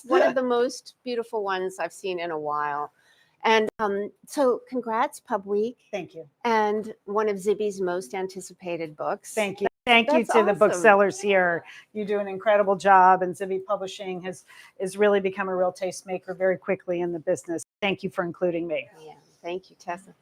One of the most beautiful ones I've seen in a while. And so congrats, Pub Week. Thank you. And one of Zibby's most anticipated books. Thank you. Thank you That's to the awesome. booksellers here. You do an incredible job, and Zibby Publishing has really become a real tastemaker very quickly in the business. Thank you for including me. Yeah, thank you, Tessa.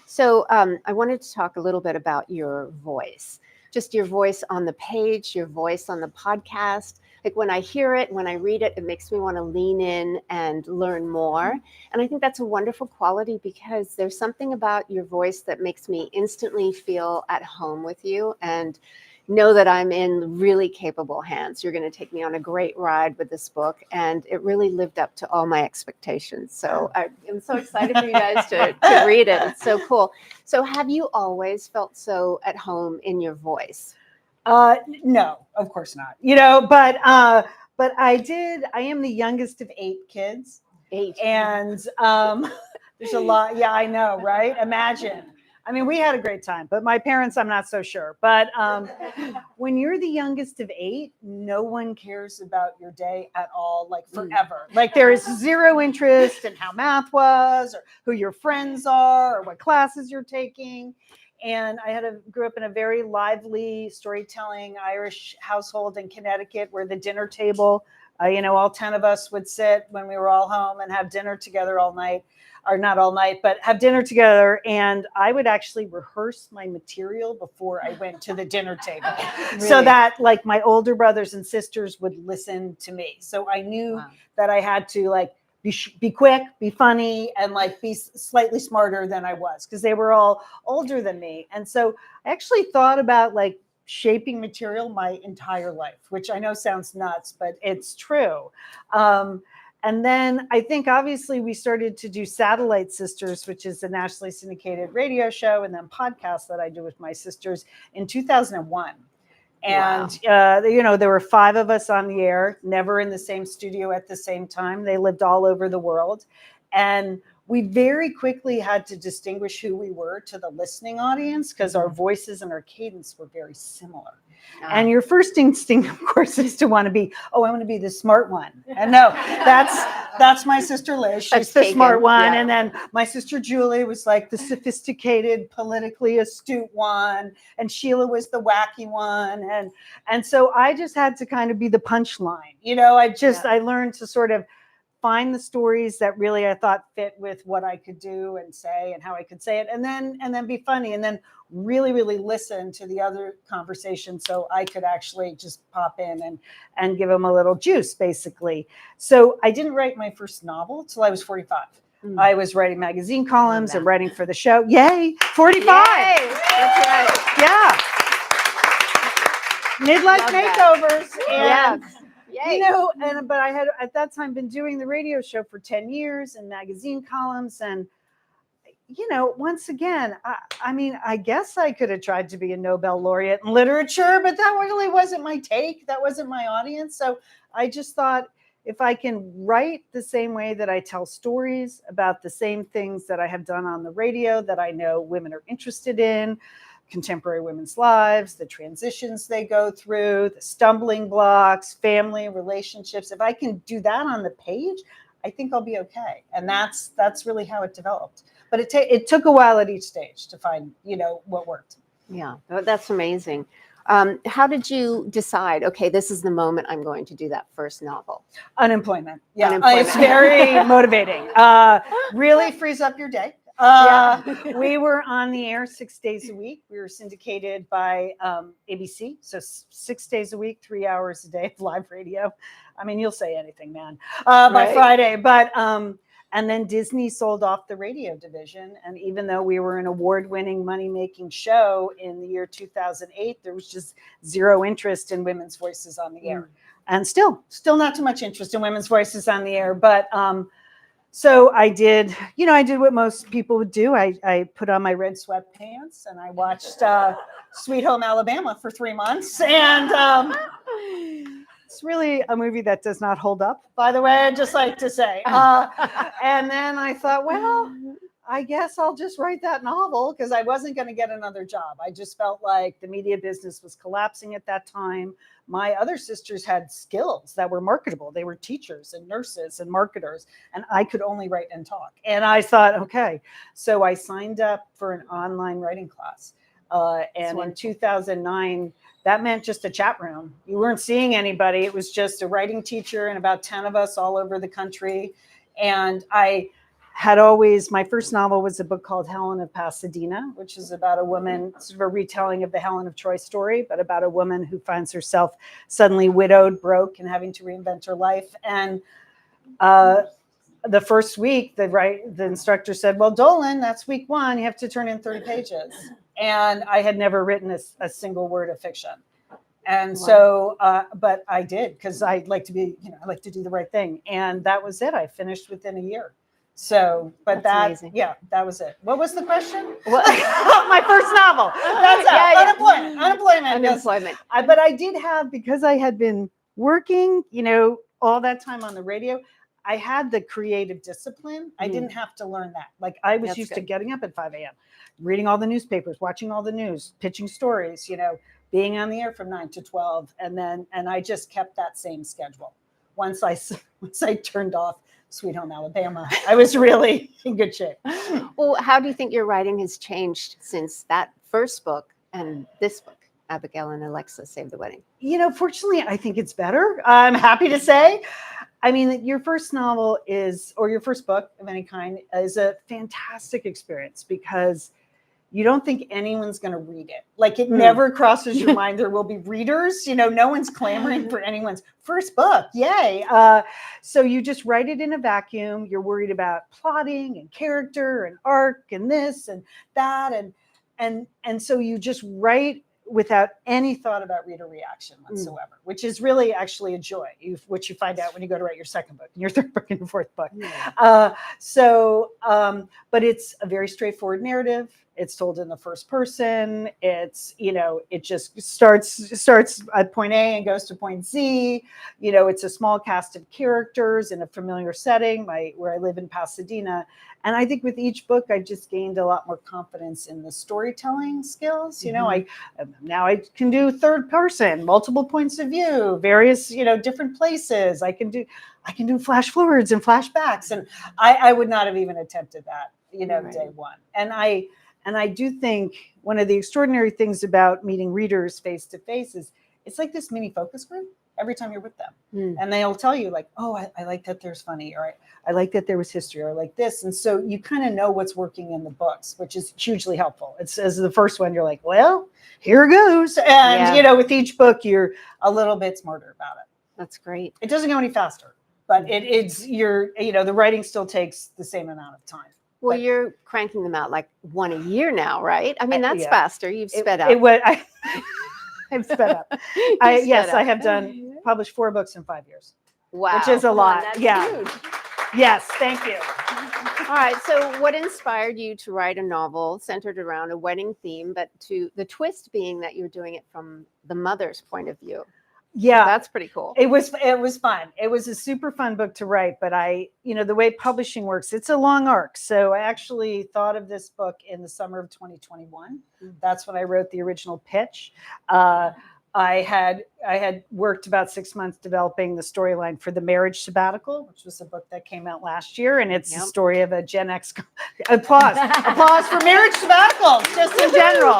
So I wanted to talk a little bit about your voice, just your voice on the page, your voice on the podcast. Like when I hear it, when I read it, it makes me want to lean in and learn more. And I think that's a wonderful quality because there's something about your voice that makes me instantly feel at home with you and know that I'm in really capable hands. You're going to take me on a great ride with this book, and it really lived up to all my expectations. So I'm so excited for you guys to read it. It's so cool. So have you always felt so at home in your voice? No, of course not. But I did. I am the youngest of 8 kids. 8. And there's a lot. Yeah, I know, right? Imagine. I mean, we had a great time, but my parents, I'm not so sure. But when you're the youngest of 8, no one cares about your day at all, like forever. Like there is zero interest in how math was or who your friends are or what classes you're taking. And I grew up in a very lively storytelling Irish household in Connecticut where the dinner table, all 10 of us would sit when we were all home and have dinner together all night. Or not all night, but have dinner together. And I would actually rehearse my material before I went to the dinner table. Really? So that like my older brothers and sisters would listen to me. So I knew that I had to like be quick, be funny, and like be slightly smarter than I was because they were all older than me. And so I actually thought about like shaping material my entire life, which I know sounds nuts, but it's true. And then I think obviously we started to do Satellite Sisters, which is a nationally syndicated radio show and then podcast that I do with my sisters in 2001. And, there were 5 of us on the air, never in the same studio at the same time. They lived all over the world. And we very quickly had to distinguish who we were to the listening audience because our voices and our cadence were very similar. And your first instinct, of course, is to want to be, I want to be the smart one. And no, that's my sister Liz. She's the smart one. Yeah. And then my sister Julie was like the sophisticated, politically astute one. And Sheila was the wacky one. And so I just had to kind of be the punchline. I learned to sort of find the stories that really I thought fit with what I could do and say and how I could say it, and then be funny, and then really, really listen to the other conversation so I could actually just pop in and give them a little juice, basically. So I didn't write my first novel till I was 45. I was writing magazine columns and writing for the show. Yay, 45. Yay. That's right. Yeah. Midlife makeovers. And but I had at that time been doing the radio show for 10 years and magazine columns. And, once again, I guess I could have tried to be a Nobel laureate in literature, but that really wasn't my take. That wasn't my audience. So I just thought if I can write the same way that I tell stories about the same things that I have done on the radio that I know women are interested in, contemporary women's lives, the transitions they go through, the stumbling blocks, family relationships. If I can do that on the page, I think I'll be okay. And that's really how it developed. But it took a while at each stage to find, what worked. Yeah, that's amazing. How did you decide, okay, this is the moment I'm going to do that first novel? Unemployment. Yeah, it's very motivating. Really frees up your day. We were on the air 6 days a week. We were syndicated by ABC. So 6 days a week, 3 hours a day of live radio. I mean, you'll say anything, man, by Friday. But and then Disney sold off the radio division. And even though we were an award-winning, money-making show in the year 2008, there was just zero interest in women's voices on the air. And still not too much interest in women's voices on the air. But so I did what most people would do. I put on my red sweatpants and I watched Sweet Home Alabama for 3 months. And it's really a movie that does not hold up, by the way, I'd just like to say. And then I thought, well, I guess I'll just write that novel because I wasn't going to get another job. I just felt like the media business was collapsing at that time. my other sisters had skills that were marketable. They were teachers and nurses and marketers, and I could only write and talk. And I thought, okay, so I signed up for an online writing class. And in 2009, that meant just a chat room. You weren't seeing anybody. It was just a writing teacher and about 10 of us all over the country. And I had always, my first novel was a book called Helen of Pasadena, which is about a woman, sort of a retelling of the Helen of Troy story, but about a woman who finds herself suddenly widowed, broke, and having to reinvent her life. And the first week, the instructor said, well, Dolan, that's week 1. You have to turn in 30 pages. And I had never written a single word of fiction. And so, but I did, because I like to be, I like to do the right thing. And that was it. I finished within a year. So, but That's amazing. that was it. What was the question? My first novel. That's it. Unemployment. But I did have, because I had been working, all that time on the radio, I had the creative discipline. I didn't have to learn that. Like I was used to getting up at 5 a.m., reading all the newspapers, watching all the news, pitching stories, being on the air from 9 to 12. And I just kept that same schedule. Once I turned off Sweet Home Alabama, I was really in good shape. Well, how do you think your writing has changed since that first book and this book, Abigail and Alexa Save the Wedding? Fortunately, I think it's better. I'm happy to say. I mean, your first novel or your first book of any kind is a fantastic experience because you don't think anyone's going to read it. Like it never crosses your mind there will be readers. No one's clamoring for anyone's first book. Yay. So you just write it in a vacuum. You're worried about plotting and character and arc and this and that. And so you just write without any thought about reader reaction whatsoever, which is really actually a joy, which you find out when you go to write your second book and your third book and your fourth book. But it's a very straightforward narrative. It's told in the first person. It's, it just starts at point A and goes to point Z. It's a small cast of characters in a familiar setting, where I live in Pasadena. And I think with each book, I just gained a lot more confidence in the storytelling skills. Now I can do third person, multiple points of view, various, different places. I can do flash forwards and flashbacks. And I would not have even attempted that, day one. And I do think one of the extraordinary things about meeting readers face to face is it's like this mini focus group every time you're with them. And they'll tell you like, oh, I like that there's funny, or I like that there was history, or like this. And so you kind of know what's working in the books, which is hugely helpful. It's as the first one, you're like, well, here goes. And, with each book, you're a little bit smarter about it. That's great. It doesn't go any faster, but the writing still takes the same amount of time. Well, you're cranking them out like one a year now, right? I mean, that's faster. You've sped up. I've sped up. I have published 4 books in 5 years. Wow. Which is a lot. That's huge. Yes, thank you. All right. So what inspired you to write a novel centered around a wedding theme, but to the twist being that you're doing it from the mother's point of view? Yeah, that's pretty cool. It was fun. It was a super fun book to write, but the way publishing works, it's a long arc. So I actually thought of this book in the summer of 2021. That's when I wrote the original pitch. I had worked about 6 months developing the storyline for The Marriage Sabbatical, which was a book that came out last year, and it's the story of a Gen X. Applause for Marriage Sabbaticals, just in general.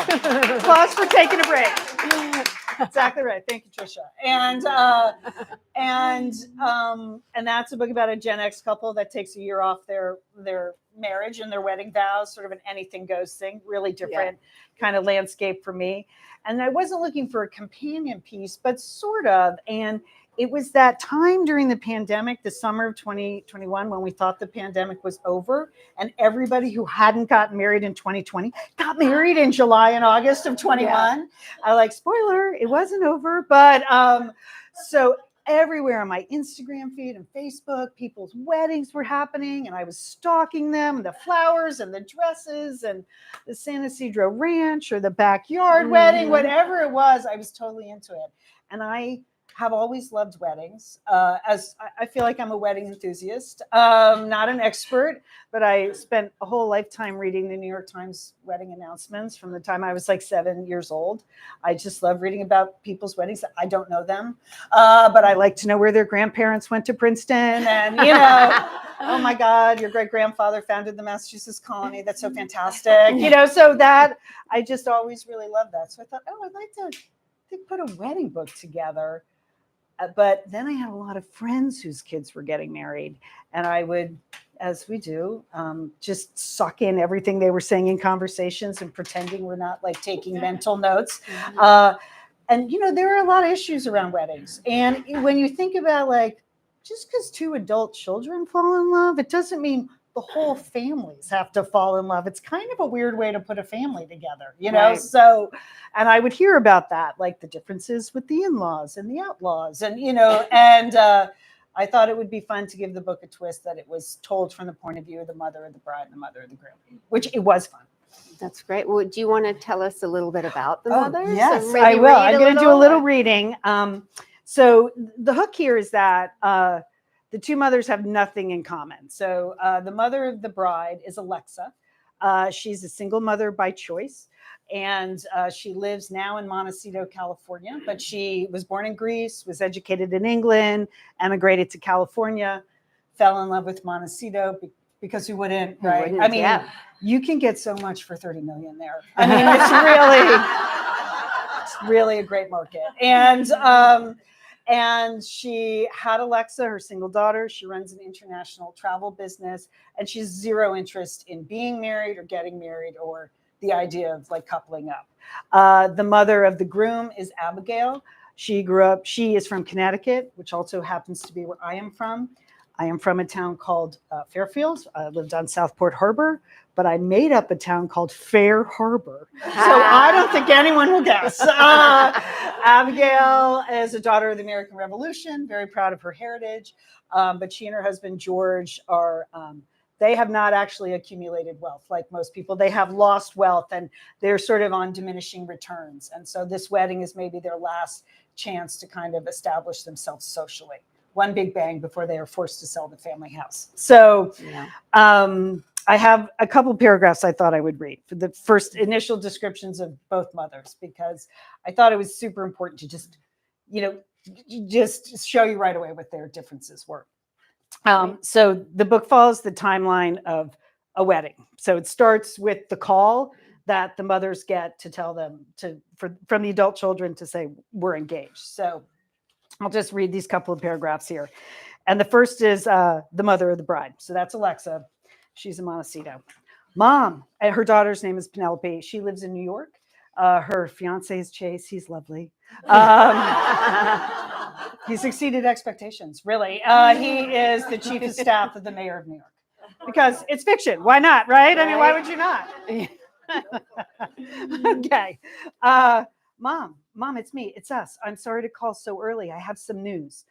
Applause for taking a break. Exactly right. Thank you, Trisha. And that's a book about a Gen X couple that takes a year off their marriage and their wedding vows, sort of an anything goes thing, really different kind of landscape for me. And I wasn't looking for a companion piece, but sort of. And it was that time during the pandemic, the summer of 2021, when we thought the pandemic was over, and everybody who hadn't gotten married in 2020 got married in July and August of 21. I spoiler, it wasn't over. But so everywhere on my Instagram feed and Facebook, people's weddings were happening, and I was stalking them, and the flowers and the dresses and the San Isidro Ranch or the backyard wedding, whatever it was, I was totally into it. And I have always loved weddings. As I feel like I'm a wedding enthusiast, not an expert, but I spent a whole lifetime reading the New York Times wedding announcements from the time I was like 7 years old. I just love reading about people's weddings. I don't know them, but I like to know where their grandparents went to Princeton, and oh my God, your great grandfather founded the Massachusetts colony. That's so fantastic. So that I just always really loved that. So I thought, I'd like to put a wedding book together. But then I had a lot of friends whose kids were getting married, and I would, as we do, just suck in everything they were saying in conversations and pretending we're not like taking mental notes. And there are a lot of issues around weddings. And when you think about like, just because two adult children fall in love, it doesn't mean the whole families have to fall in love. It's kind of a weird way to put a family together, Right. So, and I would hear about that, like the differences with the in-laws and the outlaws, and I thought it would be fun to give the book a twist, that it was told from the point of view of the mother of the bride and the mother of the groom, which it was fun. That's great. Well, do you want to tell us a little bit about the mothers? Yes, So I will. I'm going to do a little or... reading. So the hook here is that the two mothers have nothing in common. So the mother of the bride is Alexa. She's a single mother by choice, and she lives now in Montecito, California, but she was born in Greece, was educated in England, emigrated to California, fell in love with Montecito because who wouldn't, right? I mean, you can get so much for $30 million there. I mean, it's really a great market. And she had Alexa, her single daughter. She runs an international travel business, and she's zero interest in being married or getting married or the idea of like coupling up. The mother of the groom is Abigail. She is from Connecticut, which also happens to be where I am from. I am from a town called Fairfield. I lived on Southport Harbor, but I made up a town called Fair Harbor. So I don't think anyone will guess. Abigail is a daughter of the American Revolution, very proud of her heritage. But she and her husband, George, they have not actually accumulated wealth like most people. They have lost wealth, and they're sort of on diminishing returns. And so this wedding is maybe their last chance to kind of establish themselves socially. One big bang before they are forced to sell the family house. So I have a couple paragraphs I thought I would read for the first initial descriptions of both mothers, because I thought it was super important to just show you right away what their differences were. So the book follows the timeline of a wedding. So it starts with the call that the mothers get to tell them from the adult children to say, we're engaged. So I'll just read these couple of paragraphs here. And the first is the mother of the bride. So that's Alexa. She's in Montecito. Mom, and her daughter's name is Penelope. She lives in New York. Her fiance is Chase. He's lovely. He's exceeded expectations, really. He is the chief of staff of the mayor of New York. Because it's fiction. Why not, right? I mean, why would you not? Okay. Mom, it's me. It's us. I'm sorry to call so early. I have some news.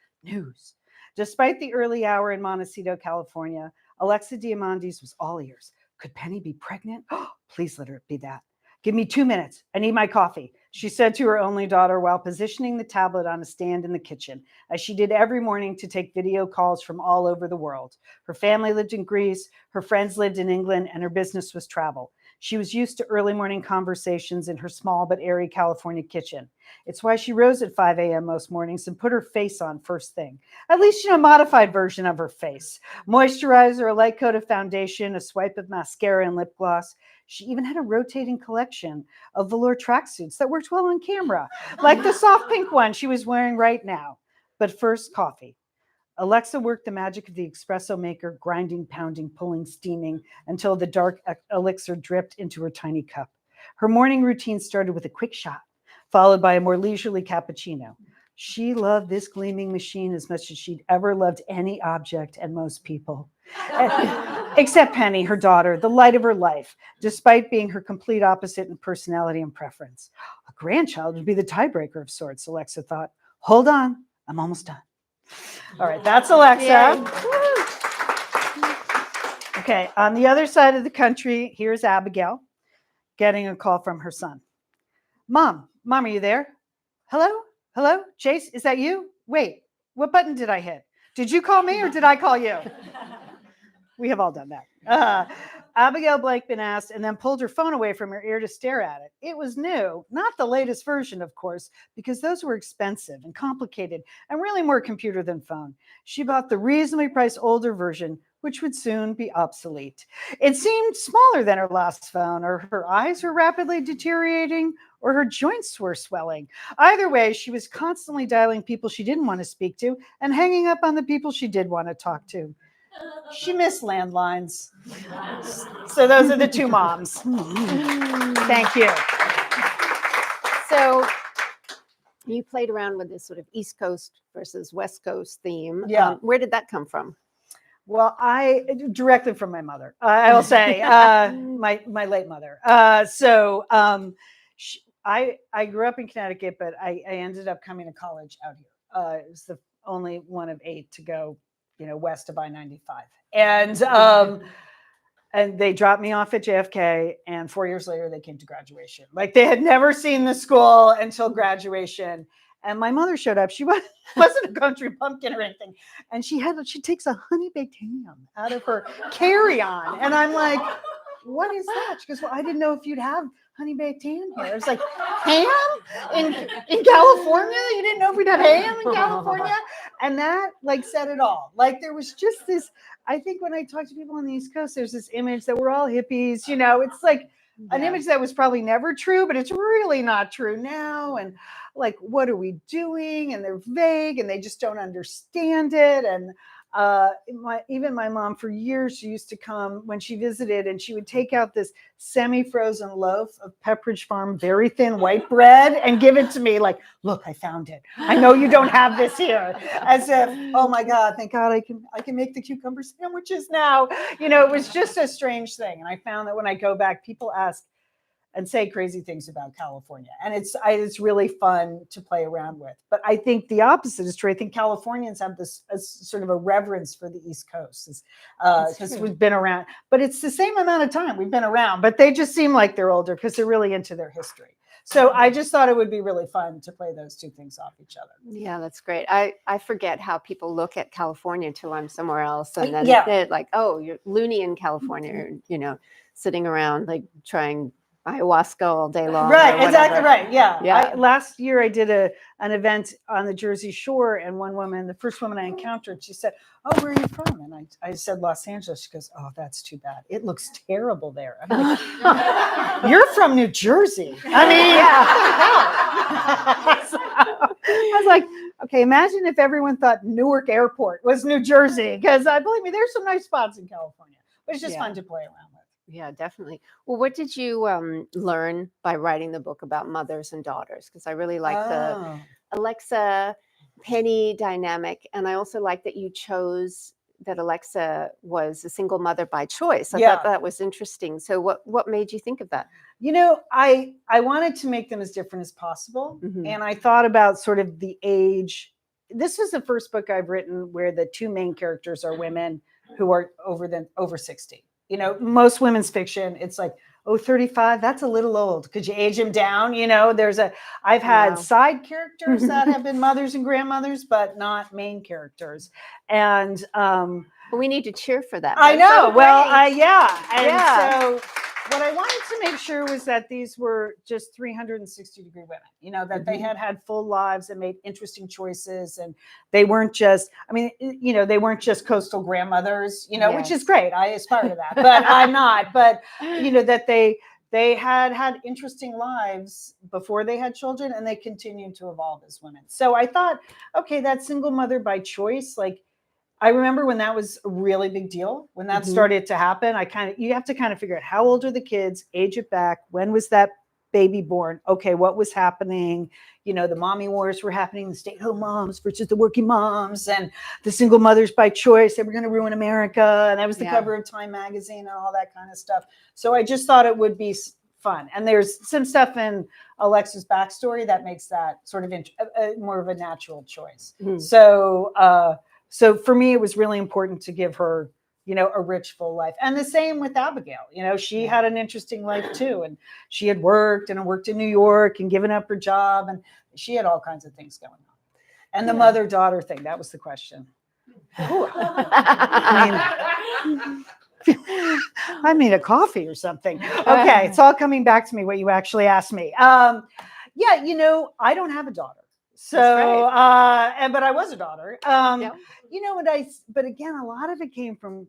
Despite the early hour in Montecito, California, Alexa Diamandis was all ears. Could Penny be pregnant? Please let her be that. Give me 2 minutes. I need my coffee, she said to her only daughter while positioning the tablet on a stand in the kitchen, as she did every morning to take video calls from all over the world. Her family lived in Greece, her friends lived in England, and her business was travel. She was used to early morning conversations in her small but airy California kitchen. It's why she rose at 5 a.m. most mornings and put her face on first thing. At least, a modified version of her face. Moisturizer, a light coat of foundation, a swipe of mascara and lip gloss. She even had a rotating collection of velour tracksuits that worked well on camera, like the soft pink one she was wearing right now. But first, coffee. Alexa worked the magic of the espresso maker, grinding, pounding, pulling, steaming, until the dark elixir dripped into her tiny cup. Her morning routine started with a quick shot, followed by a more leisurely cappuccino. She loved this gleaming machine as much as she'd ever loved any object and most people. Except Penny, her daughter, the light of her life, despite being her complete opposite in personality and preference. A grandchild would be the tiebreaker of sorts, Alexa thought. Hold on, I'm almost done. All right, that's Alexa. Okay, on the other side of the country, here's Abigail getting a call from her son. Mom, are you there? Hello? Hello, Chase, is that you? Wait, what button did I hit? Did you call me or did I call you? We have all done that. Abigail Blankman asked and then pulled her phone away from her ear to stare at it. It was new, not the latest version, of course, because those were expensive and complicated and really more computer than phone. She bought the reasonably priced older version, which would soon be obsolete. It seemed smaller than her last phone, or her eyes were rapidly deteriorating, or her joints were swelling. Either way, she was constantly dialing people she didn't want to speak to and hanging up on the people she did want to talk to. She missed landlines. So those are the two moms. Thank you. So you played around with this sort of East Coast versus West Coast theme. Yeah. Where did that come from? Well, I directly from my mother. I will say my late mother. I grew up in Connecticut, but I ended up coming to college out here. It was the only one of 8 to go, west of I-95, and they dropped me off at JFK. And 4 years later, they came to graduation. Like they had never seen the school until graduation. And my mother showed up. She wasn't a country pumpkin or anything. And she takes a honey baked ham out of her carry-on. And I'm like, what is that? She goes, well, I didn't know if you'd have honey baked ham here. It's like, ham in California? You didn't know if we'd have ham in California? And that said it all. There was just this, I think when I talk to people on the East Coast, there's this image that we're all hippies, it's like an image that was probably never true, but it's really not true now. And what are we doing? And they're vague and they just don't understand it. And even my mom for years, she used to come when she visited and she would take out this semi-frozen loaf of Pepperidge Farm very thin white bread and give it to me look, I found it. I know you don't have this here. As if, oh my God, thank God I can make the cucumber sandwiches now. It was just a strange thing. And I found that when I go back, people ask and say crazy things about California. And it's really fun to play around with. But I think the opposite is true. I think Californians have this sort of a reverence for the East Coast because we've been around. But it's the same amount of time we've been around, but they just seem like they're older because they're really into their history. So I just thought it would be really fun to play those two things off each other. Yeah, that's great. I forget how people look at California until I'm somewhere else. And then they're like, oh, you're loony in California, sitting around trying ayahuasca all day long. Right, exactly right. Yeah. Last year I did an event on the Jersey Shore, and one woman, the first woman I encountered, she said, oh, where are you from? And I said, Los Angeles. She goes, oh, that's too bad. It looks terrible there. I'm like, you're from New Jersey. I mean, so, I was like, okay, imagine if everyone thought Newark Airport was New Jersey, because believe me, there's some nice spots in California, but it's just fun to play around with. Yeah, definitely. Well, what did you learn by writing the book about mothers and daughters? Because I really like the Alexa Penny dynamic. And I also like that you chose that Alexa was a single mother by choice. I thought that was interesting. So what made you think of that? I wanted to make them as different as possible. Mm-hmm. And I thought about sort of the age. This was the first book I've written where the two main characters are women who are over 60. Most women's fiction, it's like, 35, that's a little old. Could you age him down? I've had side characters that have been mothers and grandmothers, but not main characters. And we need to cheer for that. I know. So so what I wanted to make sure was that these were just 360-degree women, that they had full lives and made interesting choices. And they weren't just, they weren't just coastal grandmothers, which is great. I aspire to that, but I'm not. But, that they had interesting lives before they had children, and they continued to evolve as women. So I thought, okay, that single mother by choice, I remember when that was a really big deal, when that started to happen. You have to kind of figure out how old are the kids, age it back. When was that baby born? Okay, what was happening? The mommy wars were happening, the stay-at-home moms versus the working moms, and the single mothers by choice. They were going to ruin America. And that was the cover of Time magazine and all that kind of stuff. So I just thought it would be fun. And there's some stuff in Alexa's backstory that makes that sort of more of a natural choice. Mm-hmm. So for me, it was really important to give her, a rich, full life. And the same with Abigail. She had an interesting life too. And she had worked in New York and given up her job. And she had all kinds of things going on. And the mother-daughter thing, that was the question. I need a coffee or something. Okay, it's all coming back to me what you actually asked me. I don't have a daughter. So, but I was a daughter. But again, a lot of it came from,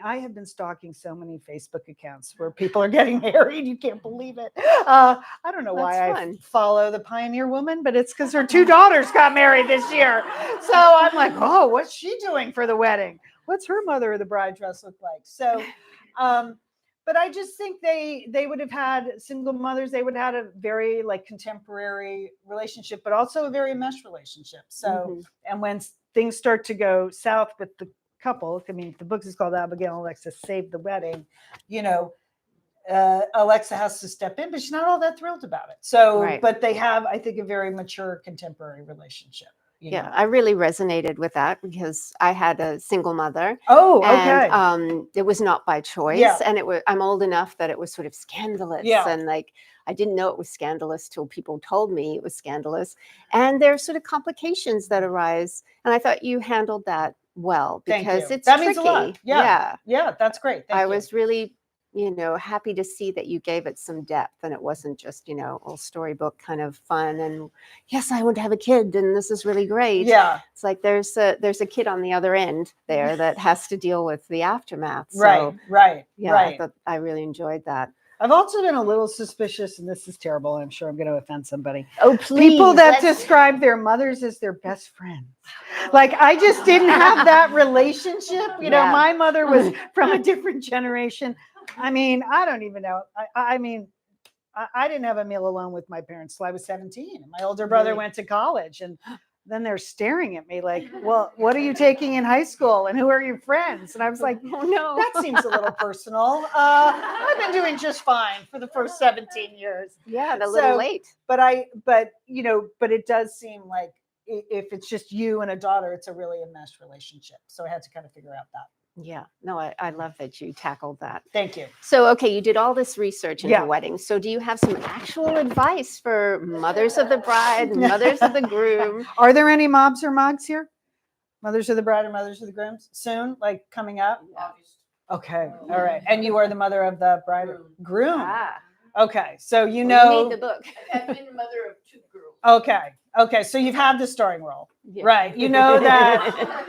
I have been stalking so many Facebook accounts where people are getting married. You can't believe it. I don't know why I follow the Pioneer Woman, but it's because her 2 daughters got married this year. So I'm like, oh, what's she doing for the wedding? What's her mother of the bride dress look like? So, but I just think they would have had single mothers. They would have had a very contemporary relationship, but also a very enmeshed relationship. So, and when things start to go south with the couple, the book is called Abigail and Alexa Save the Wedding, Alexa has to step in, but she's not all that thrilled about it. So, but they have, I think, a very mature contemporary relationship. I really resonated with that because I had a single mother. Oh, okay. And it was not by choice. And I'm old enough that it was sort of scandalous. And I didn't know it was scandalous till people told me it was scandalous. And there's sort of complications that arise. And I thought you handled that well because it's that tricky. Means a lot. Yeah, that's great. Thank you. I was really happy to see that you gave it some depth and it wasn't just, old storybook kind of fun and yes, I want to have a kid and this is really great. Yeah. It's like there's a kid on the other end there that has to deal with the aftermath. So, right. I really enjoyed that. I've also been a little suspicious, and this is terrible. I'm sure I'm going to offend somebody. Oh, please. People that describe their mothers as their best friends. I just didn't have that relationship. My mother was from a different generation. I don't even know. I didn't have a meal alone with my parents till I was 17. My older brother went to college, and then they're staring at me like, well, what are you taking in high school? And who are your friends? And I was like, oh, no, that seems a little personal. I've been doing just fine for the first 17 years. Yeah, a little late. But it does seem like if it's just you and a daughter, it's a really enmeshed relationship. So I had to kind of figure out that. Yeah, no, I love that you tackled that. Thank you. So, okay, you did all this research into weddings. So do you have some actual advice for mothers of the bride and mothers of the groom? Are there any mobs or mogs here? Mothers of the bride or mothers of the grooms? Soon, coming up? Okay, all right. And you are the mother of the bride or groom? Okay, so you need the book. I've been mother of 2 girls. Okay, so you've had the starring role. Yeah. Right, you know that...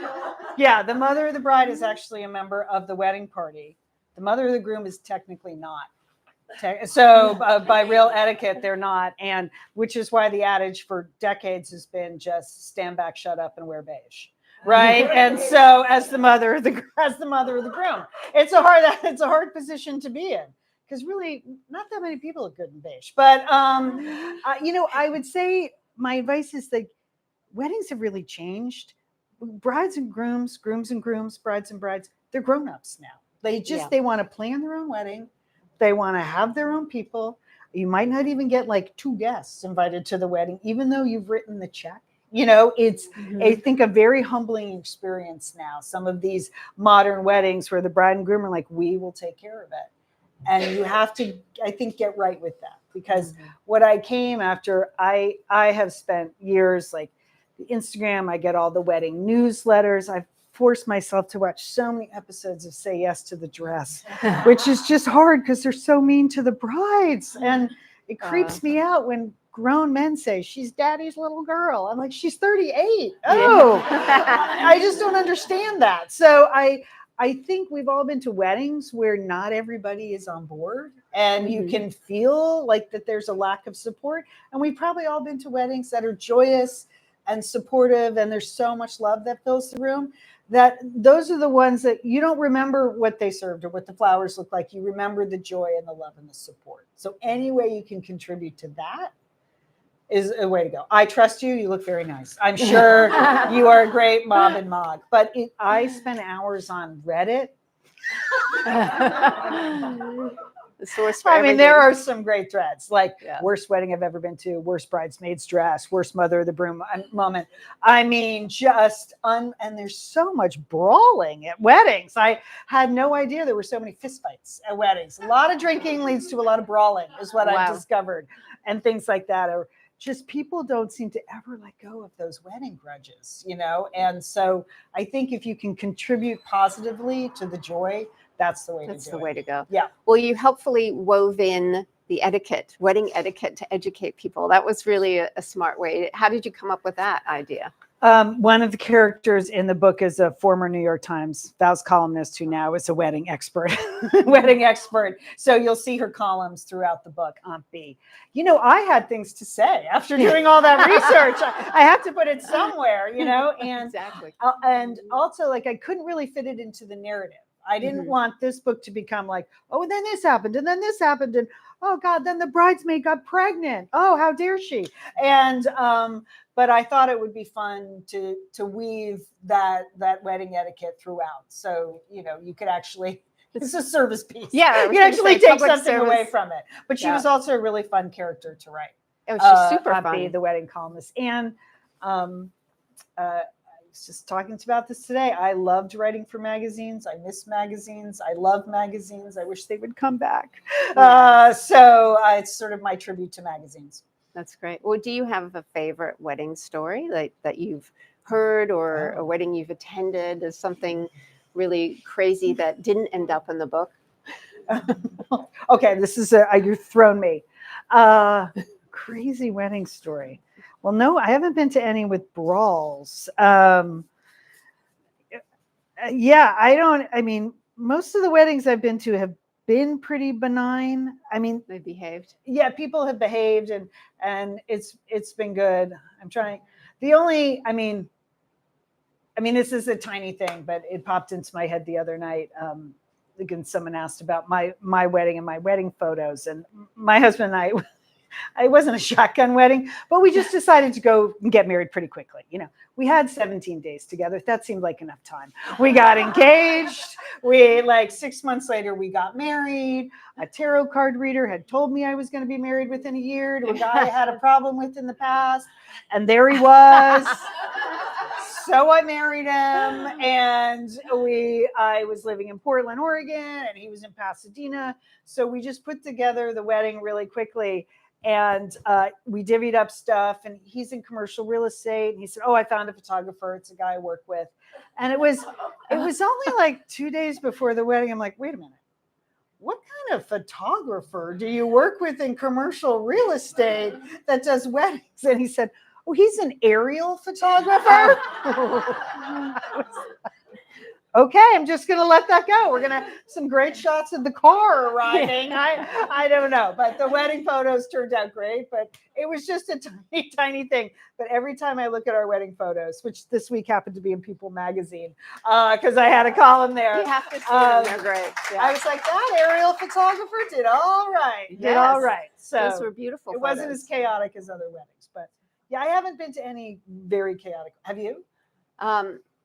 Yeah, the mother of the bride is actually a member of the wedding party. The mother of the groom is technically not. So by real etiquette, they're not. And which is why the adage for decades has been just stand back, shut up, and wear beige. Right. And so as the mother of the groom, it's a hard position to be in. Because really, not that many people are good in beige. But, I would say my advice is weddings have really changed. Brides and grooms, grooms and grooms, brides and brides, they're grown-ups now. They want to plan their own wedding. They want to have their own people. You might not even get 2 guests invited to the wedding, even though you've written the check. It's, I think, a very humbling experience now. Some of these modern weddings where the bride and groom are like, we will take care of it. And you have to, I think, get right with that. Because what I came after, I have spent years the Instagram, I get all the wedding newsletters. I've forced myself to watch so many episodes of Say Yes to the Dress, which is just hard because they're so mean to the brides. And it creeps me out when grown men say, she's daddy's little girl. I'm like, she's 38. Oh, I just don't understand that. So I think we've all been to weddings where not everybody is on board and you can feel that there's a lack of support. And we've probably all been to weddings that are joyous and supportive, and there's so much love that fills the room, that those are the ones that you don't remember what they served or what the flowers look like. You remember the joy and the love and the support. So any way you can contribute to that is a way to go. I trust you. You look very nice. I'm sure you are a great mom and mog. But I spend hours on Reddit. The source for I mean, there everything. are some great threads, like Yeah. worst wedding I've ever been to, worst bridesmaid's dress, worst mother of the broom moment. I mean, and there's so much brawling at weddings. I had no idea there were so many fistfights at weddings. A lot of drinking leads to a lot of brawling, is what I've Wow. discovered, and things like that. Or just people don't seem to ever let go of those wedding grudges, And so I think if you can contribute positively to the joy, that's the way to do it. That's the way to go. Yeah. Well, you helpfully wove in the etiquette, wedding etiquette, to educate people. That was really a smart way. How did you come up with that idea? One of the characters in the book is a former New York Times Vows columnist who now is a wedding expert. So you'll see her columns throughout the book, Aunt B. I had things to say after doing all that research. I have to put it somewhere, and Exactly. And also, like, I couldn't really fit it into the narrative. I didn't want this book to become like, oh, and then this happened, and then this happened, and oh God, then the bridesmaid got pregnant. Oh, how dare she? And but I thought it would be fun to weave that wedding etiquette throughout. So you could actually, it's a service piece. Yeah, you can actually take something service away from it. But she was also a really fun character to write. Oh, she's super Aunt B, fun. the wedding columnist, and I was just talking about this today. I loved writing for magazines. I miss magazines. I love magazines. I wish they would come back. Yes. So it's sort of my tribute to magazines. That's great. Well, do you have a favorite wedding story, like that you've heard, or a wedding you've attended? Is something really crazy that didn't end up in the book? Okay, this is you've thrown me. Crazy wedding story. Well, no, I haven't been to any with brawls. Yeah, I mean, most of the weddings I've been to have been pretty benign. I mean, They behaved. Yeah, people have behaved, and it's been good. I'm trying. I mean, this is a tiny thing, but it popped into my head the other night. Again, someone asked about my wedding and my wedding photos, and my husband and I. It wasn't a shotgun wedding, but we just decided to go and get married pretty quickly. We had 17 days together. That seemed like enough time. We got engaged. 6 months later, we got married. A tarot card reader had told me I was going to be married within a year to a guy I had a problem with in the past. And there he was. So I married him, and I was living in Portland, Oregon, and he was in Pasadena. So we just put together the wedding really quickly. And we divvied up stuff, and he's in commercial real estate. And he said, "Oh, I found a photographer. It's a guy I work with." And it was only like 2 days before the wedding. I'm like, wait a minute. What kind of photographer do you work with in commercial real estate that does weddings? And he said, "Oh, he's an aerial photographer." Okay, I'm just going to let that go. We're going to have some great shots of the car arriving. I don't know, but the wedding photos turned out great, but it was just a tiny, tiny thing. But every time I look at our wedding photos, which this week happened to be in People magazine, because I had a column there. You have to see them. They're great. Yeah. I was like, that aerial photographer did all right. Did all right. So those were beautiful. It wasn't as chaotic as other weddings, but yeah, I haven't been to any very chaotic. Have you?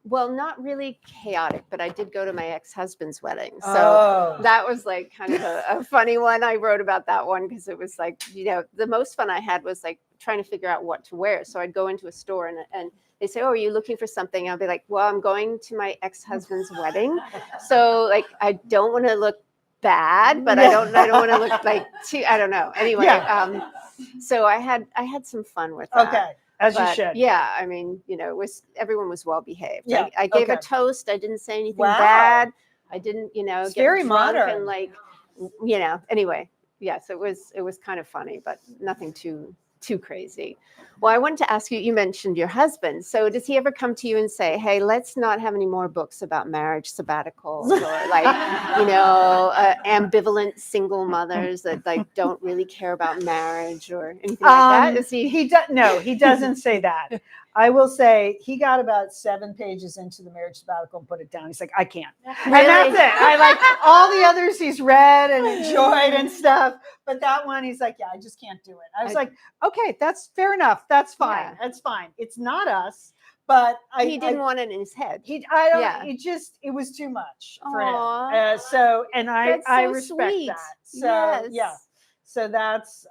Well, not really chaotic, but I did go to my ex-husband's wedding. So that was like kind of a funny one. I wrote about that one because it was like, the most fun I had was like trying to figure out what to wear. So I'd go into a store and they say, "Oh, are you looking for something?" I'll be like, "Well, I'm going to my ex-husband's wedding. So like, I don't want to look bad, but I don't want to look like too, I don't know." Anyway, so I had some fun with that. Okay. As you should. Yeah, I mean, everyone was well behaved. Yeah, I gave a toast. I didn't say anything bad. I didn't, it's get very drunk modern. and anyway, yes, it was kind of funny, but nothing too crazy. Well, I wanted to ask you, you mentioned your husband. So does he ever come to you and say, "Hey, let's not have any more books about marriage sabbaticals," or like, ambivalent single mothers that like don't really care about marriage or anything like that? Is he? No, he doesn't say that. I will say he got about 7 pages into the marriage sabbatical and put it down. He's like, "I can't." Really? And that's it. I like all the others he's read and enjoyed and stuff. But that one, he's like, "Yeah, I just can't do it." I was like, "Okay, that's fair enough. That's fine. Yeah. That's fine. It's not us." but he didn't want it in his head. Yeah. It was too much for Aw. him. And That's I so respect sweet. that. So yeah. Yes. So that's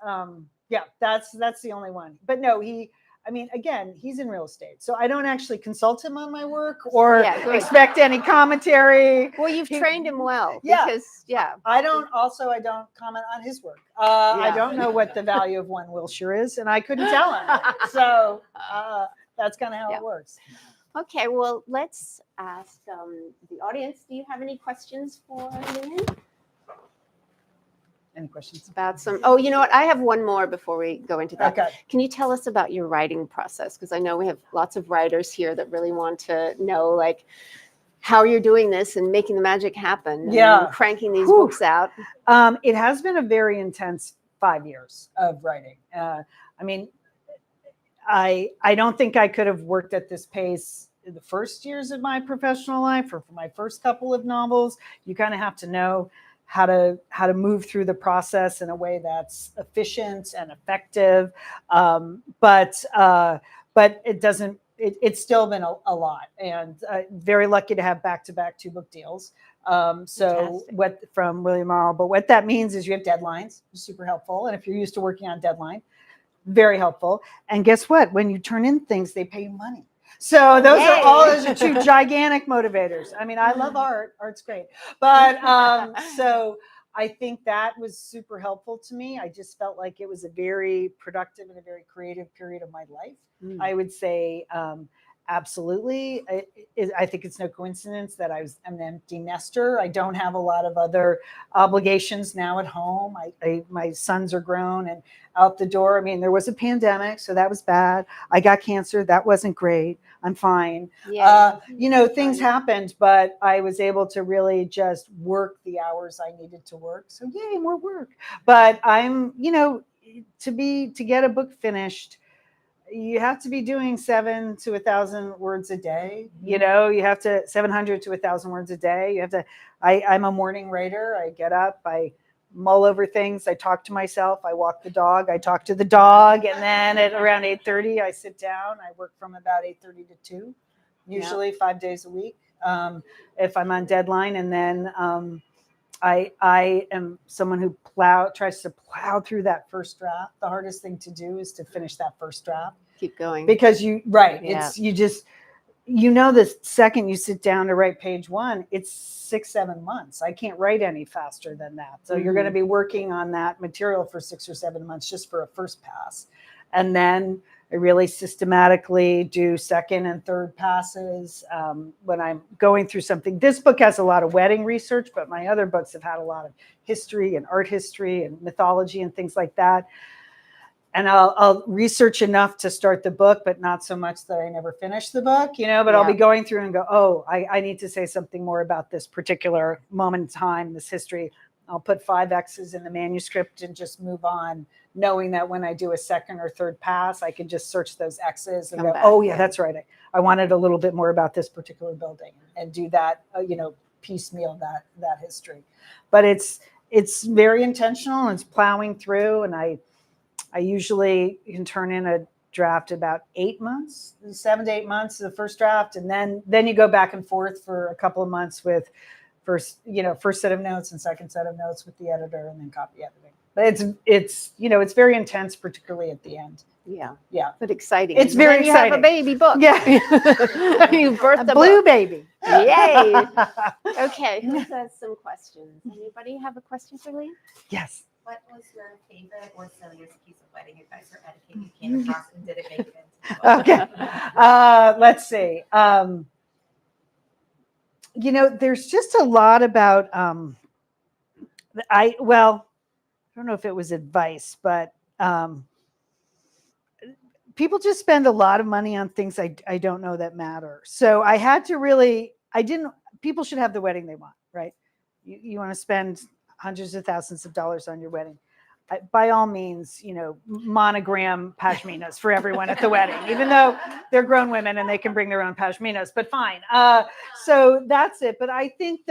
that's the only one. But no, again, he's in real estate. So I don't actually consult him on my work or Yeah, good. expect any commentary. Well, you've trained him well. Yeah. Because, yeah. I don't comment on his work. I Yeah. don't know what the value of one Wilshire is, and I couldn't tell him. So that's kind of how Yeah. it works. Okay, well, let's ask the audience. Do you have any questions for Lian? Any questions? About some, oh, you know what? I have one more before we go into that. Okay. Can you tell us about your writing process? Because I know we have lots of writers here that really want to know, like, how you're doing this and making the magic happen. Yeah. And cranking these books out. It has been a very intense 5 years of writing. I don't think I could have worked at this pace in the first years of my professional life or for my first couple of novels. You kind of have to know how to move through the process in a way that's efficient and effective. But it doesn't. It's still been a lot, and very lucky to have back-to-back 2 book deals. So Fantastic. From William Morrow, but what that means is you have deadlines, super helpful. And if you're used to working on deadline, very helpful. And guess what? When you turn in things, they pay you money. So those are 2 gigantic motivators. I mean, I love art. Art's great. But so I think that was super helpful to me. I just felt like it was a very productive and a very creative period of my life. I would say absolutely. I think it's no coincidence that I'm an empty nester. I don't have a lot of other obligations now at home. My sons are grown and out the door. I mean, there was a pandemic, so that was bad. I got cancer. That wasn't great. I'm fine. Yeah. Things happened, but I was able to really just work the hours I needed to work. So yay, more work. But I'm, to get a book finished, you have to be doing 700 to 1,000 words a day. You have to 700 to 1,000 words a day. You have to. I'm a morning writer. I get up. I mull over things. I talk to myself. I walk the dog. I talk to the dog, and then at around 8:30, I sit down. I work from about 8:30 to 2, usually 5 days a week, if I'm on deadline, and then. I am someone who tries to plow through that first draft. The hardest thing to do is to finish that first draft. Keep going. Because the second you sit down to write page 1, it's 6-7 months. I can't write any faster than that. So you're going to be working on that material for 6 or 7 months just for a first pass. And then I really systematically do second and third passes when I'm going through something. This book has a lot of wedding research, but my other books have had a lot of history and art history and mythology and things like that. And I'll research enough to start the book, but not so much that I never finish the book, but I'll be going through and go, oh, I need to say something more about this particular moment in time, this history. I'll put 5 X's in the manuscript and just move on, knowing that when I do a second or third pass, I can just search those X's and go, oh, yeah, that's right. I wanted a little bit more about this particular building and do that, piecemeal that history. But it's very intentional and it's plowing through. And I usually can turn in a draft about 8 months, 7 to 8 months, the first draft. And then you go back and forth for a couple of months with first set of notes and second set of notes with the editor and then copy editing. But it's very intense, particularly at the end. Yeah. But exciting. It's very exciting. You have a baby book. Yeah. You birthed a blue baby. Yay. Okay. Who has some questions? Anybody have a question for Lian? Yes. What was your favorite or silliest piece of wedding advice or etiquette you came across, and did it make it into the book? Okay. Let's see. There's just a lot about, I don't know if it was advice, but people just spend a lot of money on things I don't know that matter. So I had to people should have the wedding they want, right? You want to spend hundreds of thousands of dollars on your wedding. By all means, monogram pashminas for everyone at the wedding, even though they're grown women and they can bring their own pashminas, but fine. So that's it. But I think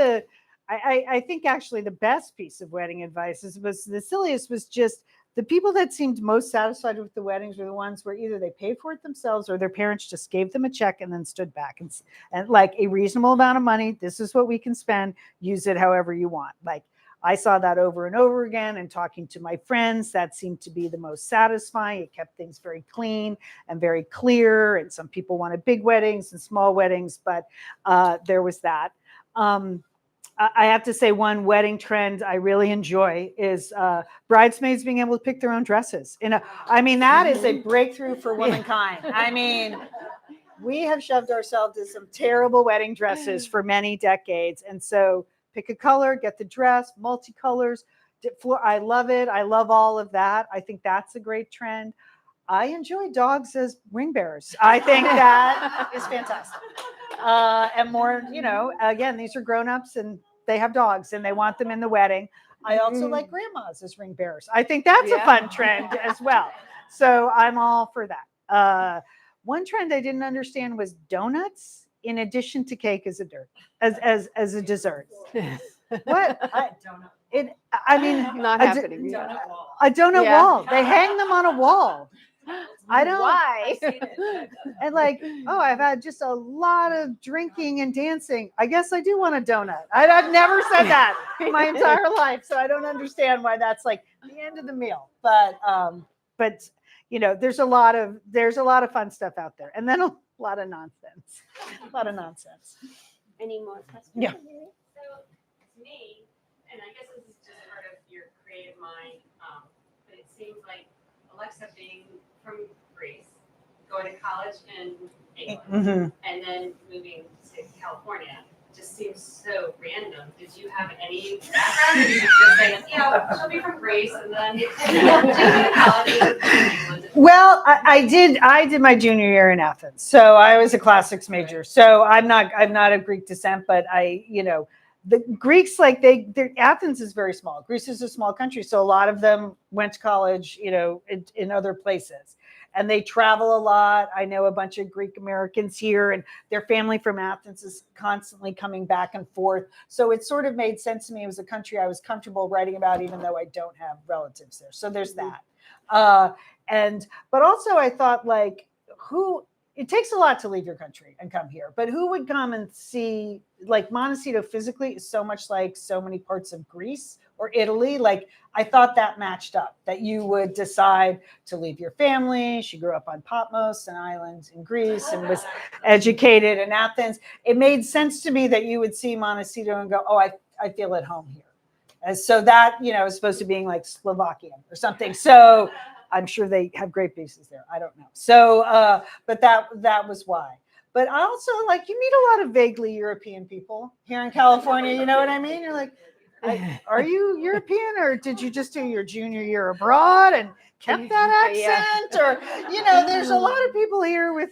I think actually the best piece of wedding advice was the silliest was just the people that seemed most satisfied with the weddings were the ones where either they paid for it themselves or their parents just gave them a check and then stood back and like a reasonable amount of money. This is what we can spend. Use it however you want. Like I saw that over and over again, and talking to my friends, that seemed to be the most satisfying. It kept things very clean and very clear. And some people wanted big weddings and small weddings, but there was that. I have to say one wedding trend I really enjoy is bridesmaids being able to pick their own dresses. I mean, that is a breakthrough for womankind. I mean, we have shoved ourselves in some terrible wedding dresses for many decades. And so pick a color, get the dress, multicolors. I love it. I love all of that. I think that's a great trend. I enjoy dogs as ring bearers. I think that is fantastic. And more, again, these are grown-ups and they have dogs and they want them in the wedding. I also like grandmas as ring bearers. I think that's a fun trend as well. So I'm all for that. One trend I didn't understand was donuts in addition to cake as a dessert. What? I mean, Not happening. a donut wall. They hang them on a wall. I don't. Why? And like, oh, I've had just a lot of drinking and dancing. I guess I do want a donut. I've never said that my entire life, so I don't understand why that's like the end of the meal. But there's a lot of fun stuff out there, and then a lot of nonsense. Any more questions? Yeah. So to me, and I guess this is just part of your creative mind, but it seems like Alexa being from Greece, going to college in England, and then moving to California just seems so random. Did you have any background? Or did you just say, she'll be from Greece, and then she'll go to college in England? Well, I did my junior year in Athens, so I was a classics major. So I'm not of Greek descent, but the Greeks, Athens is very small. Greece is a small country, so a lot of them went to college, in other places, and they travel a lot. I know a bunch of Greek Americans here, and their family from Athens is constantly coming back and forth. So it sort of made sense to me. It was a country I was comfortable writing about, even though I don't have relatives there. So there's that. But also I thought, it takes a lot to leave your country and come here, but who would come and see, like, Montecito physically is so much like so many parts of Greece or Italy. Like, I thought that matched up, that you would decide to leave your family. She grew up on Patmos, an island in Greece, and was educated in Athens. It made sense to me that you would see Montecito and go, oh, I feel at home here. And so that, is supposed to being like Slovakian or something. So I'm sure they have great bases there. I don't know. So, but that was why. But I also, you meet a lot of vaguely European people here in California. You know what I mean? You're like, are you European, or did you just do your junior year abroad and kept that accent? Or, there's a lot of people here with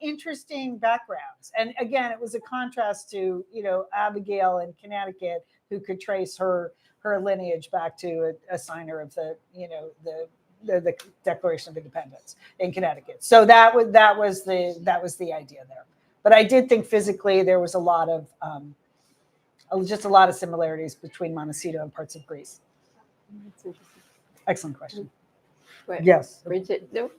interesting backgrounds. And again, it was a contrast to, Abigail in Connecticut, who could trace her lineage back to a signer of the Declaration of Independence in Connecticut. So that was the idea there. But I did think physically there was a lot of similarities between Montecito and parts of Greece. That's interesting. Excellent question. Wait, Yes. Bridget, no?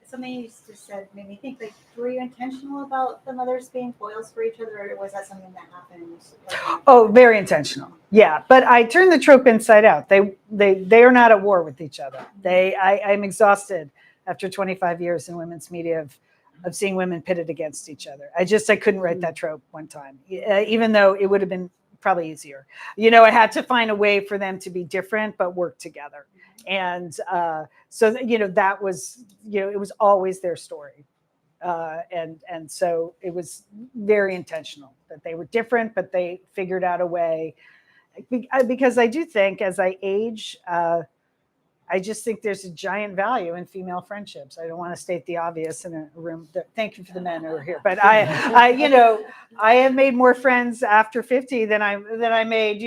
Something you just said made me think, were you intentional about the mothers being foils for each other, or was that something that happened? Oh, very intentional. Yeah, but I turned the trope inside out. They are not at war with each other. I'm exhausted after 25 years in women's media of seeing women pitted against each other. I couldn't write that trope one time, even though it would have been probably easier. I had to find a way for them to be different but work together. And so that was, it was always their story. And so it was very intentional that they were different, but they figured out a way. Because I do think as I age, I just think there's a giant value in female friendships. I don't want to state the obvious in a room. Thank you for the men who are here. But I have made more friends after 50 than I made,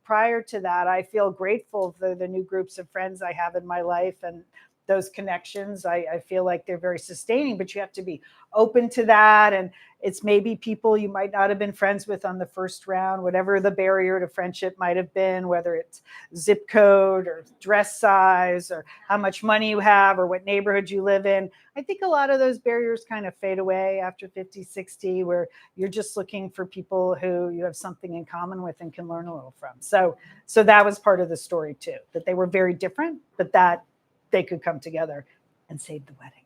prior to that. I feel grateful for the new groups of friends I have in my life, and those connections. I feel like they're very sustaining, but you have to be open to that. And it's maybe people you might not have been friends with on the first round, whatever the barrier to friendship might have been, whether it's zip code or dress size or how much money you have or what neighborhood you live in. I think a lot of those barriers kind of fade away after 50, 60, where you're just looking for people who you have something in common with and can learn a little from. So that was part of the story too, that they were very different, but that they could come together and save the wedding.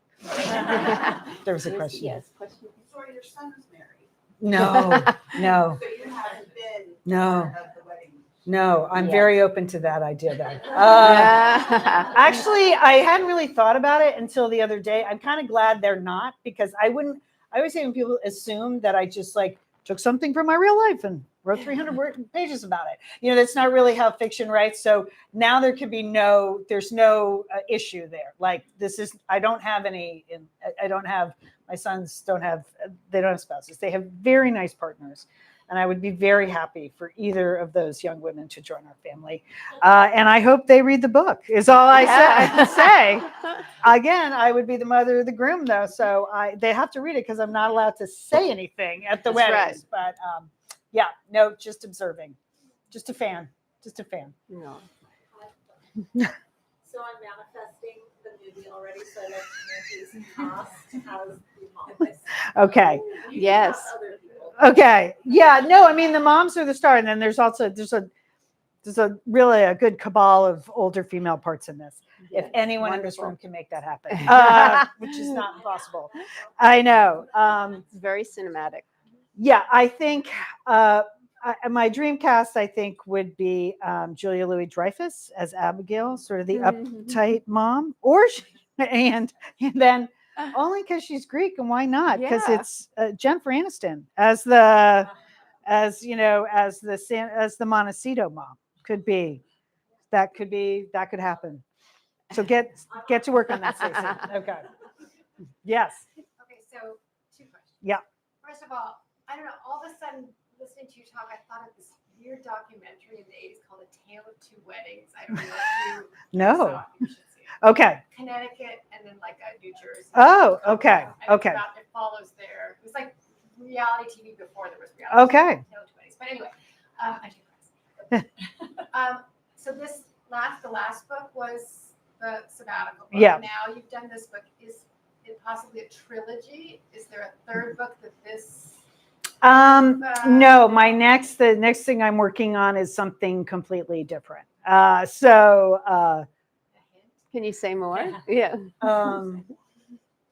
There was a question. Yes, question. So your son is married. No. So you haven't been No. part of the wedding. No, I'm Yes. very open to that idea though. Yeah. Actually, I hadn't really thought about it until the other day. I'm kind of glad they're not, because I always say when people assume that I just like took something from my real life and wrote 300 pages about it. That's not really how fiction writes. So now there's no issue there. Like my sons they don't have spouses. They have very nice partners. And I would be very happy for either of those young women to join our family. And I hope they read the book, is all I can say. Again, I would be the mother of the groom, though. So they have to read it because I'm not allowed to say anything at the weddings. Right. But just observing. Just a fan. No. So I'm manifesting the movie already, so I'd like to know Jason Cost as the mom. Okay. Yes. Other people. Okay. Yeah. No, I mean, the moms are the star. And then there's a really good cabal of older female parts in this. Yes. If anyone in Wonderful. this room can make that happen, which is not possible. I know. It's very cinematic. Yeah, I think my dream cast, I think, would be Julia Louis-Dreyfus as Abigail, sort of the uptight mom, and then only because she's Greek, and why not? Because it's Jennifer Aniston as the Montecito mom. Could be. That could happen. So get to work on that, Stacey. Okay. Yes. Okay, so 2 questions. Yeah. First of all, I don't know, all of a sudden listening to you talk, I thought of this weird documentary in the 80s called A Tale of Two Weddings. I don't know if you No. saw it. You should see it. Okay. Connecticut and then like New Jersey. Oh, okay. And Okay. it follows there. It was like reality TV before there was reality Okay. TV. Tale of Two Weddings. But anyway, I digress. So the last book was the sabbatical book. Yeah. Now you've done this book. Is it possibly a trilogy? Is there a third book that this? No, the next thing I'm working on is something completely different. A hint? Can you say more? Yeah.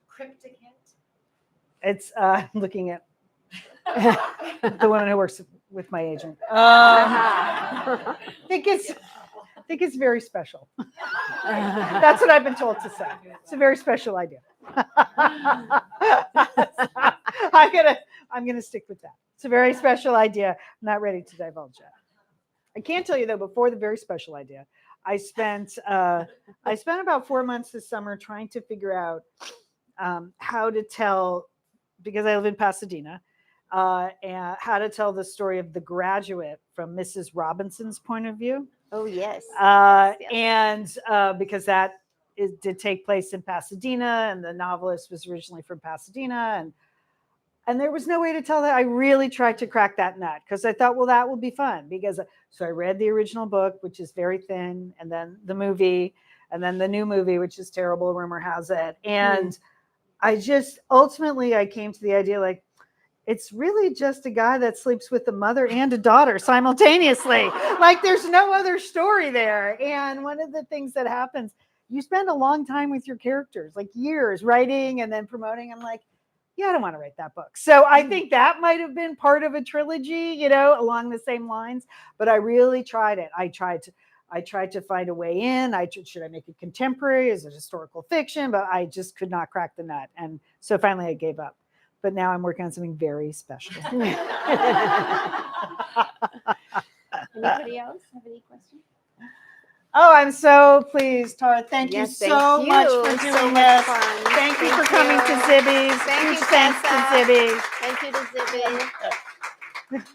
Cryptic hint? It's I'm looking at the woman who works with my agent. I think it's very special. That's what I've been told to say. It's a very special idea. I'm gonna stick with that. It's a very special idea. I'm not ready to divulge yet. I can tell you though, before the very special idea, I spent about 4 months this summer trying to figure out how to tell, because I live in Pasadena, and how to tell the story of The Graduate from Mrs. Robinson's point of view. Oh, yes. Yes. And because that did take place in Pasadena, and the novelist was originally from Pasadena, and there was no way to tell that. I really tried to crack that nut because I thought, well, that will be fun. So I read the original book, which is very thin, and then the movie, and then the new movie, which is terrible, rumor has it. And I came to the idea, like, it's really just a guy that sleeps with a mother and a daughter simultaneously. Like, there's no other story there. And one of the things that happens, you spend a long time with your characters, like years writing and then promoting. I'm like, yeah, I don't want to write that book. So I think that might have been part of a trilogy, along the same lines. But I really tried it. I tried to find a way in. Should I make it contemporary? Is it historical fiction? But I just could not crack the nut. And so finally I gave up. But now I'm working on something very special. Anybody else have any questions? Oh, I'm so pleased, Tara. Thank you Yes, thank so you. much for It's doing so much this. fun. Thank you Thank for coming you. to Zibby's. Thank Huge you, thanks to Tessa. Zibby. Thank you to Zibby.